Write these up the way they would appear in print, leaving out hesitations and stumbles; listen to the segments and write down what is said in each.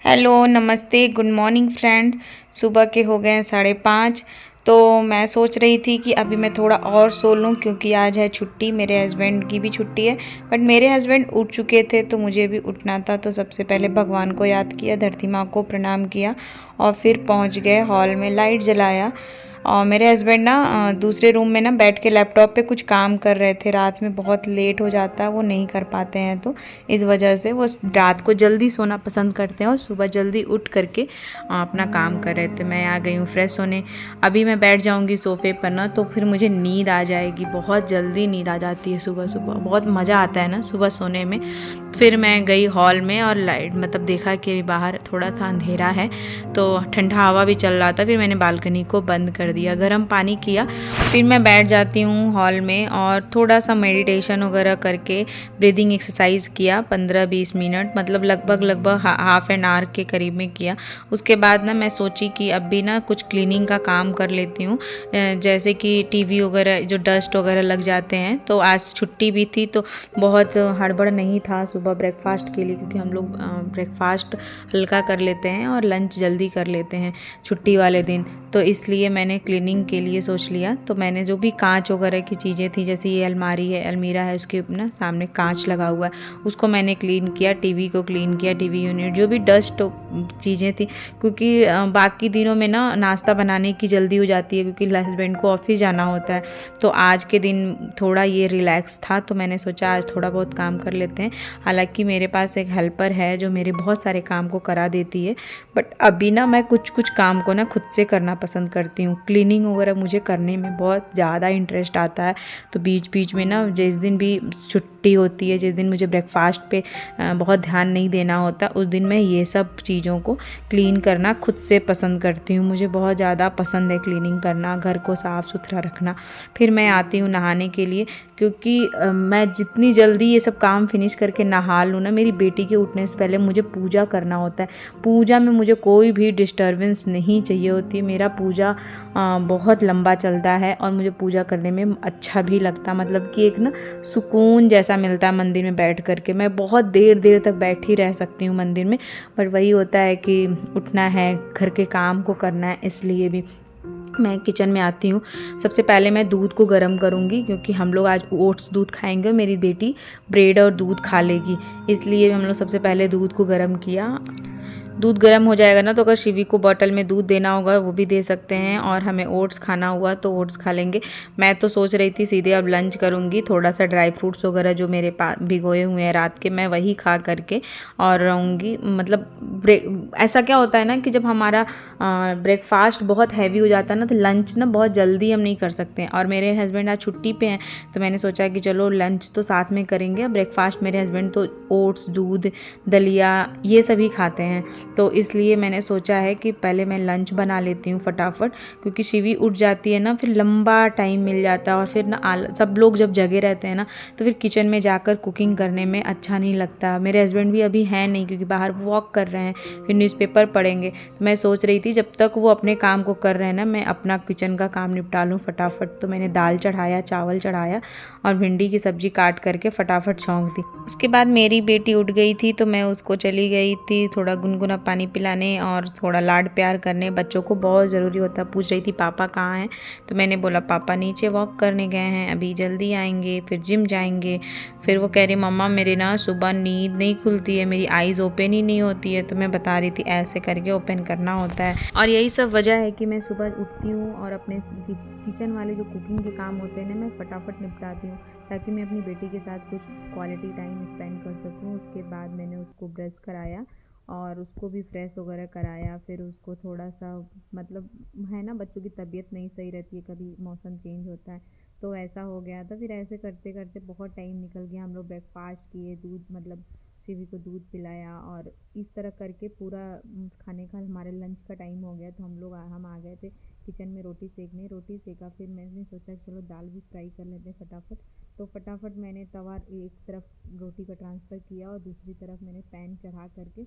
Hello, नमस्ते, good morning friends. सुबह के हो गए हैं 5:30। तो मैं सोच रही थी कि अभी मैं थोड़ा और सो लूँ क्योंकि आज है छुट्टी, मेरे हस्बैंड की भी छुट्टी है। बट मेरे हस्बैंड उठ चुके थे तो मुझे भी उठना था। तो सबसे पहले भगवान को याद किया, धरती माँ को प्रणाम किया और फिर पहुँच गए हॉल में, लाइट जलाया। और मेरे हस्बैंड ना दूसरे रूम में ना बैठ के लैपटॉप पे कुछ काम कर रहे थे। रात में बहुत लेट हो जाता है, वो नहीं कर पाते हैं, तो इस वजह से वो रात को जल्दी सोना पसंद करते हैं और सुबह जल्दी उठ करके अपना काम कर रहे थे। मैं आ गई हूँ फ्रेश होने। अभी मैं बैठ जाऊँगी सोफ़े पर ना तो फिर मुझे नींद आ जाएगी, बहुत जल्दी नींद आ जाती है सुबह सुबह, बहुत मज़ा आता है ना सुबह सोने में। फिर मैं गई हॉल में और लाइट मतलब देखा कि बाहर थोड़ा सा अंधेरा है तो ठंडा हवा भी चल रहा था। फिर मैंने बालकनी को बंद कर दिया, गर्म पानी किया। फिर मैं बैठ जाती हूँ हॉल में और थोड़ा सा मेडिटेशन वगैरह करके ब्रीदिंग एक्सरसाइज किया 15-20 मिनट, मतलब लगभग हाफ एन आवर के करीब में किया। उसके बाद ना मैं सोची कि अब भी ना कुछ क्लीनिंग का काम कर लेती हूँ, जैसे कि टीवी वगैरह जो डस्ट वगैरह लग जाते हैं। तो आज छुट्टी भी थी तो बहुत हड़बड़ नहीं था सुबह ब्रेकफास्ट के लिए, क्योंकि हम लोग ब्रेकफास्ट हल्का कर लेते हैं और लंच जल्दी कर लेते हैं छुट्टी वाले दिन। तो इसलिए मैंने क्लीनिंग के लिए सोच लिया। तो मैंने जो भी कांच वगैरह की चीज़ें थी, जैसे ये अलमारी है, अलमीरा है, उसके ना सामने कांच लगा हुआ है, उसको मैंने क्लीन किया। टीवी को क्लीन किया, टीवी यूनिट, जो भी डस्ट चीज़ें थी, क्योंकि बाकी दिनों में ना नाश्ता बनाने की जल्दी हो जाती है क्योंकि हस्बैंड को ऑफिस जाना होता है। तो आज के दिन थोड़ा ये रिलैक्स था तो मैंने सोचा आज थोड़ा बहुत काम कर लेते हैं। हालांकि मेरे पास एक हेल्पर है जो मेरे बहुत सारे काम को करा देती है, बट अभी ना मैं कुछ कुछ काम को ना खुद से करना पसंद करती हूँ। क्लीनिंग वगैरह मुझे करने में बहुत ज़्यादा इंटरेस्ट आता है। तो बीच बीच में ना जिस दिन भी छुट्टी होती है, जिस दिन मुझे ब्रेकफास्ट पे बहुत ध्यान नहीं देना होता, उस दिन मैं ये सब चीज़ों को क्लीन करना खुद से पसंद करती हूँ। मुझे बहुत ज़्यादा पसंद है क्लीनिंग करना, घर को साफ़ सुथरा रखना। फिर मैं आती हूँ नहाने के लिए, क्योंकि मैं जितनी जल्दी ये सब काम फिनिश करके नहा लूँ ना, मेरी बेटी के उठने से पहले मुझे पूजा करना होता है। पूजा में मुझे कोई भी डिस्टर्बेंस नहीं चाहिए होती। मेरा पूजा बहुत लंबा चलता है और मुझे पूजा करने में अच्छा भी लगता, मतलब कि एक ना सुकून जैसा मिलता है मंदिर में बैठ करके। मैं बहुत देर देर तक बैठी रह सकती हूँ मंदिर में, पर वही होता है कि उठना है, घर के काम को करना है, इसलिए भी मैं किचन में आती हूँ। सबसे पहले मैं दूध को गर्म करूँगी, क्योंकि हम लोग आज ओट्स दूध खाएंगे, मेरी बेटी ब्रेड और दूध खा लेगी, इसलिए हम लोग सबसे पहले दूध को गर्म किया। दूध गर्म हो जाएगा ना तो अगर शिवी को बॉटल में दूध देना होगा वो भी दे सकते हैं, और हमें ओट्स खाना हुआ तो ओट्स खा लेंगे। मैं तो सोच रही थी सीधे अब लंच करूँगी, थोड़ा सा ड्राई फ्रूट्स वगैरह जो मेरे पास भिगोए हुए हैं रात के, मैं वही खा करके और रहूँगी। मतलब ऐसा क्या होता है ना कि जब हमारा ब्रेकफास्ट बहुत हैवी हो जाता है ना तो लंच ना बहुत जल्दी हम नहीं कर सकते हैं। और मेरे हस्बैंड आज छुट्टी पे हैं तो मैंने सोचा कि चलो लंच तो साथ में करेंगे। ब्रेकफास्ट मेरे हस्बैंड तो ओट्स, दूध, दलिया ये सभी खाते हैं, तो इसलिए मैंने सोचा है कि पहले मैं लंच बना लेती हूँ फटाफट, क्योंकि शिवी उठ जाती है ना फिर लंबा टाइम मिल जाता है, और फिर ना सब लोग जब जगे रहते हैं ना तो फिर किचन में जाकर कुकिंग करने में अच्छा नहीं लगता। मेरे हस्बैंड भी अभी हैं नहीं क्योंकि बाहर वॉक कर रहे हैं, फिर न्यूज़पेपर पढ़ेंगे। तो मैं सोच रही थी जब तक वो अपने काम को कर रहे हैं ना मैं अपना किचन का काम निपटा लूँ फटाफट। तो मैंने दाल चढ़ाया, चावल चढ़ाया और भिंडी की सब्जी काट करके फटाफट छौंक दी। उसके बाद मेरी बेटी उठ गई थी तो मैं उसको चली गई थी थोड़ा गुनगुना पानी पिलाने और थोड़ा लाड प्यार करने। बच्चों को बहुत ज़रूरी होता है। पूछ रही थी पापा कहाँ हैं, तो मैंने बोला पापा नीचे वॉक करने गए हैं, अभी जल्दी आएंगे, फिर जिम जाएंगे। फिर वो कह रही मम्मा मेरे ना सुबह नींद नहीं खुलती है, मेरी आइज़ ओपन ही नहीं होती है। तो मैं बता रही थी ऐसे करके ओपन करना होता है, और यही सब वजह है कि मैं सुबह उठती हूँ और अपने किचन वाले जो कुकिंग के काम होते हैं ना मैं फटाफट निपटाती हूँ, ताकि मैं अपनी बेटी के साथ कुछ क्वालिटी टाइम स्पेंड कर सकूँ। उसके बाद मैंने उसको ब्रश कराया और उसको भी फ्रेश वगैरह कराया। फिर उसको थोड़ा सा मतलब है ना बच्चों की तबीयत नहीं सही रहती है, कभी मौसम चेंज होता है तो ऐसा हो गया था। फिर ऐसे करते करते बहुत टाइम निकल गया। हम लोग ब्रेकफास्ट किए, दूध मतलब शिवी को दूध पिलाया, और इस तरह करके पूरा खाने का हमारे लंच का टाइम हो गया। तो हम आ गए थे किचन में रोटी सेकने। रोटी सेका, फिर मैंने सोचा चलो दाल भी फ्राई कर लेते हैं फटाफट। तो फटाफट मैंने तवा एक तरफ रोटी का ट्रांसफ़र किया और दूसरी तरफ मैंने पैन चढ़ा करके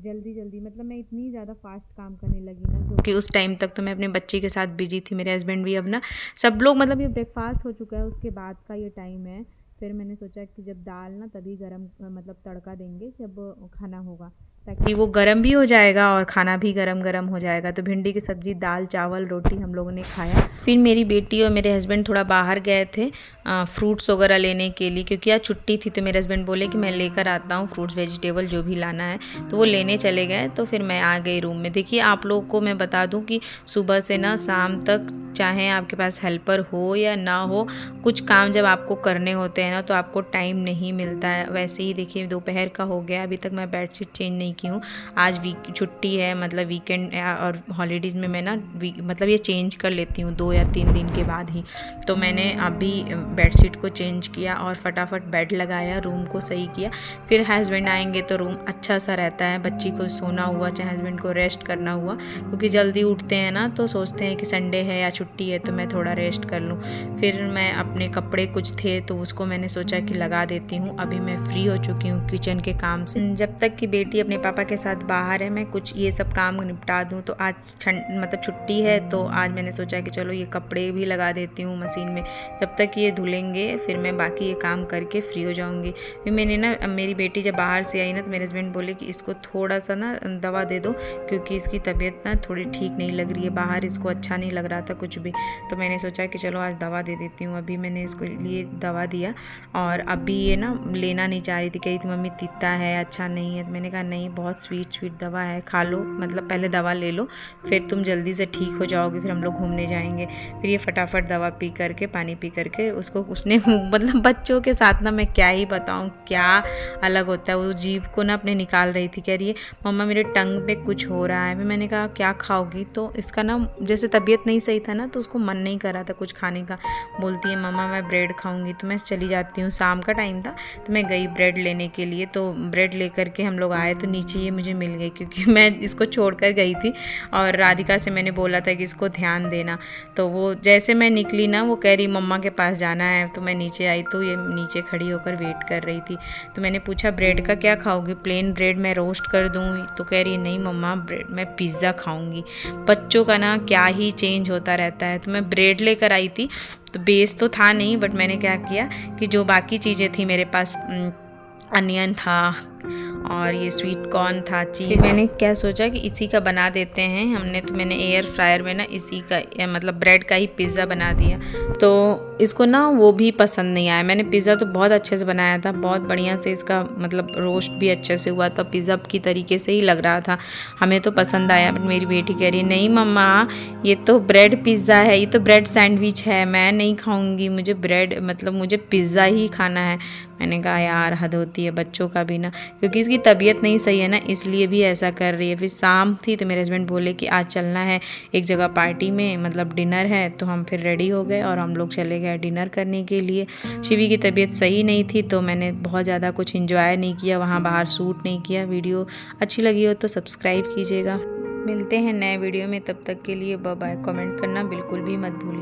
जल्दी जल्दी, मतलब मैं इतनी ज़्यादा फास्ट काम करने लगी ना, क्योंकि उस टाइम तक तो मैं अपने बच्चे के साथ बिजी थी। मेरे हस्बैंड भी अब ना सब लोग मतलब ये ब्रेकफास्ट हो चुका है उसके बाद का ये टाइम है, फिर मैंने सोचा कि जब दाल ना तभी गरम मतलब तड़का देंगे जब खाना होगा, ताकि वो गरम भी हो जाएगा और खाना भी गरम गरम हो जाएगा। तो भिंडी की सब्ज़ी, दाल, चावल, रोटी हम लोगों ने खाया। फिर मेरी बेटी और मेरे हस्बैंड थोड़ा बाहर गए थे फ्रूट्स वगैरह लेने के लिए, क्योंकि आज छुट्टी थी। तो मेरे हस्बैंड बोले कि मैं लेकर आता हूँ फ्रूट्स वेजिटेबल जो भी लाना है, तो वो लेने चले गए। तो फिर मैं आ गई रूम में। देखिए आप लोगों को मैं बता दूँ कि सुबह से ना शाम तक, चाहे आपके पास हेल्पर हो या ना हो, कुछ काम जब आपको करने होते हैं ना तो आपको टाइम नहीं मिलता है। वैसे ही देखिए दोपहर का हो गया, अभी तक मैं बेडशीट चेंज नहीं की हूँ। आज छुट्टी है, मतलब वीकेंड और हॉलीडेज़ में मैं ना मतलब ये चेंज कर लेती हूँ 2 या 3 दिन के बाद ही। तो मैंने अभी बेडशीट को चेंज किया और फटाफट बेड लगाया, रूम को सही किया। फिर हस्बैंड आएंगे तो रूम अच्छा सा रहता है, बच्ची को सोना हुआ चाहे हस्बैंड को रेस्ट करना हुआ, क्योंकि जल्दी उठते हैं ना तो सोचते हैं कि संडे है या छुट्टी है तो मैं थोड़ा रेस्ट कर लूँ। फिर मैं अपने कपड़े कुछ थे तो उसको मैंने सोचा कि लगा देती हूँ। अभी मैं फ्री हो चुकी हूँ किचन के काम से। जब तक कि बेटी अपने पापा के साथ बाहर है, मैं कुछ ये सब काम निपटा दूँ। तो आज मतलब छुट्टी है, तो आज मैंने सोचा कि चलो ये कपड़े भी लगा देती हूँ मशीन में। जब तक ये धुलेंगे फिर मैं बाकी ये काम करके फ्री हो जाऊँगी। फिर मैंने ना, मेरी बेटी जब बाहर से आई ना तो मेरे हस्बैंड बोले कि इसको थोड़ा सा ना दवा दे दो, क्योंकि इसकी तबीयत ना थोड़ी ठीक नहीं लग रही है, बाहर इसको अच्छा नहीं लग रहा था कुछ भी। तो मैंने सोचा कि चलो आज दवा दे देती हूँ। अभी मैंने इसको लिए दवा दिया और अभी ये ना लेना नहीं चाह रही थी, कह रही थी मम्मी तीता है, अच्छा नहीं है। तो मैंने कहा नहीं, बहुत स्वीट दवा है, खा लो, मतलब पहले दवा ले लो, फिर तुम जल्दी से ठीक हो जाओगे, फिर हम लोग घूमने जाएंगे। फिर ये फटाफट दवा पी करके, पानी पी करके उसने मतलब बच्चों के साथ ना मैं क्या ही बताऊँ, क्या अलग होता है। वो जीभ को ना अपने निकाल रही थी, कह रही है मम्मा मेरे टंग पे कुछ हो रहा है। फिर मैंने कहा क्या खाओगी, तो इसका ना जैसे तबीयत नहीं सही था ना तो उसको मन नहीं कर रहा था कुछ खाने का। बोलती है मम्मा मैं ब्रेड खाऊंगी। तो मैं चली जाती हूँ, शाम का टाइम था तो मैं गई ब्रेड लेने के लिए। तो ब्रेड लेकर के हम लोग आए तो नीचे ये मुझे मिल गई, क्योंकि मैं इसको छोड़कर गई थी और राधिका से मैंने बोला था कि इसको ध्यान देना। तो वो जैसे मैं निकली ना, वो कह रही मम्मा के पास जाना है। तो मैं नीचे आई तो ये नीचे खड़ी होकर वेट कर रही थी। तो मैंने पूछा ब्रेड का क्या खाओगी, प्लेन ब्रेड मैं रोस्ट कर दूँ? तो कह रही नहीं मम्मा ब्रेड मैं पिज़्ज़ा खाऊंगी। बच्चों का ना क्या ही चेंज होता रहता है। तो मैं ब्रेड लेकर आई थी, तो बेस तो था नहीं, बट मैंने क्या किया कि जो बाकी चीज़ें थी मेरे पास, अनियन था और ये स्वीट कॉर्न था, चीज़, मैंने क्या सोचा कि इसी का बना देते हैं हमने। तो मैंने एयर फ्रायर में ना इसी का मतलब ब्रेड का ही पिज़्ज़ा बना दिया। तो इसको ना वो भी पसंद नहीं आया। मैंने पिज़्ज़ा तो बहुत अच्छे से बनाया था, बहुत बढ़िया से इसका मतलब रोस्ट भी अच्छे से हुआ था, पिज़्ज़ा की तरीके से ही लग रहा था, हमें तो पसंद आया। बट मेरी बेटी कह रही नहीं मम्मा ये तो ब्रेड पिज़्ज़ा है, ये तो ब्रेड सैंडविच है, मैं नहीं खाऊंगी, मुझे ब्रेड मतलब मुझे पिज़्ज़ा ही खाना है। मैंने कहा यार हद होती है बच्चों का भी ना, क्योंकि इसकी तबीयत नहीं सही है ना, इसलिए भी ऐसा कर रही है। फिर शाम थी तो मेरे हस्बैंड बोले कि आज चलना है एक जगह पार्टी में, मतलब डिनर है। तो हम फिर रेडी हो गए और हम लोग चले गए डिनर करने के लिए। शिवी की तबीयत सही नहीं थी तो मैंने बहुत ज़्यादा कुछ इंजॉय नहीं किया, वहाँ बाहर शूट नहीं किया। वीडियो अच्छी लगी हो तो सब्सक्राइब कीजिएगा। मिलते हैं नए वीडियो में, तब तक के लिए बाय बाय। कमेंट करना बिल्कुल भी मत भूलिएगा।